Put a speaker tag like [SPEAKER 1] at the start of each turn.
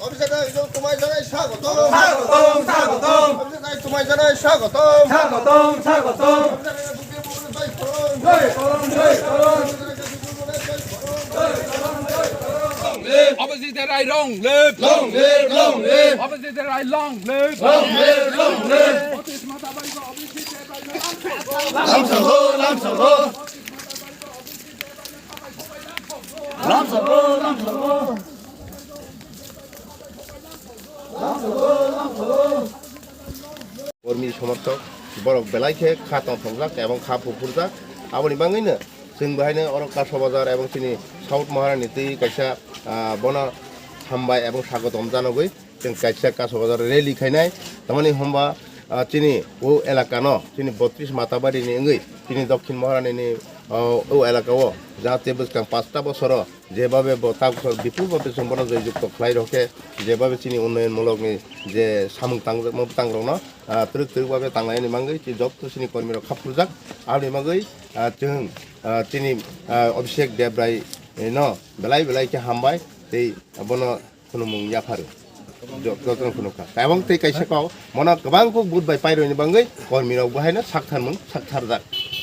[SPEAKER 1] Officer তোমায় জানাই স্বাগতম স্বাগতম স্বাগতম অফিসার তোমায় জানাই স্বাগতম স্বাগতম স্বাগতম
[SPEAKER 2] Opposite that I long live.
[SPEAKER 1] Long live, long live.
[SPEAKER 2] Opposite that I long live.
[SPEAKER 1] Long live, long live. Lamsaho, lamsaho. Lamsaho, lamsaho. কর্মী সমর্থক বড় বেলাইকে খাতম সংজাক এবং খা ফুফুরজাক আবনি বাङैनो जों बेहायनो अरक कासबाजार এবং তিনি साउथ महारानी ती कायसा बना हामबाय এবং স্বাগতম জানাগৈ जों कायसा कासबाजार रेली खायनाय तामानि हमबा তিনি ও এলাকা ন তিনি 32 মাতাবাড়িনি ওই তিনি দক্ষিণ মহারানীনি ও এলাকাও যাতে বসকাং 5টা বছর যেভাবে বছর বিপুলভাবে সম্পন্ন জয়যুক্ত খাই রকে যেভাবে তিনি উন্নয়নমূলকনি যে সামুং তাংরং ন তৃক তৃকভাবে তাंलायनि मांगै ती যত सिनि কর্মীরা খাপুরজাক आबनि मांगै जों তিনি অভিষেক দেবরায় ন বেলাই বেলাইকে হামবাय তে বন खुनुमुं याफारो जतन खुनुखा এবং তে কাইসাकाव मना गोबां बुधबाय पाइरनि बाङै कর্মীराव बाहायनो साकथारमोन साकथारजाक